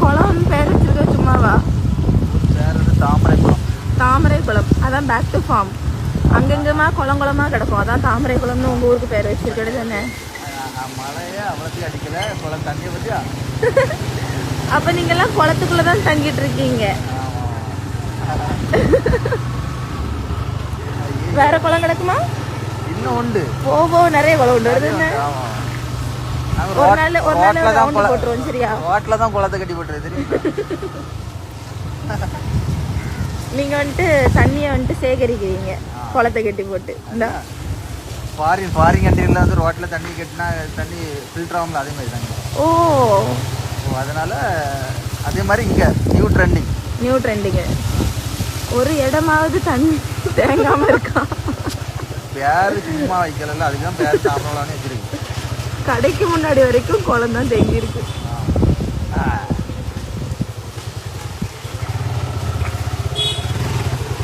குளம் பேர் வச்சிருக்க சும்மாவா? பேர் வந்து தாமரை குளம். தாமரை குளம். அதான் பேக் டு ஃபார்ம். அங்கங்கமா குளம் குளமா கிடக்கும். அதான் தாமரை குளம்னு உங்க ஊருக்கு பேர் வச்சிருக்கிறது தானே? மழையே அவ்வளோத்தையும் அடிக்கல, குளம் தண்ணியை பற்றியா? அப்ப நீங்க எல்லாம் குளத்துக்குள்ளதான் தங்கிட்டு இருக்கீங்க. வேற குளம் கிடக்குமா? இன்னும் உண்டு. ஓஹோ, நிறைய குளம் உண்டு. வருது. ஒரு நாள் ரவுண்ட் போட்டுருவோம். சரியா? ரோட்ல தான் குளத்தை கட்டி போட்டுரு தெரியுமா? நீங்க வந்துட்டு தண்ணியை வந்துட்டு சேகரிக்கிறீங்க குளத்தை கட்டி போட்டு. இந்த ஃபாரின் கண்ட்ரியில் வந்து ரோட்டில் தண்ணி கட்டினா தண்ணி ஃபில்டர் ஆகும்ல, அதே மாதிரி தாங்க. ஓ, அதனால அதே மாதிரி இங்கே நியூ ட்ரெண்டிங்கு ஒரு இடமாவது தண்ணி தேங்காம இருக்கா? பேரு சும்மா வைக்கல, அதுக்குதான் பேர் தாமரம்னு வச்சிருக்கு. கடைக்கு முன்னாடி வரைக்கும் குளம் தான் தேங்கி இருக்கு.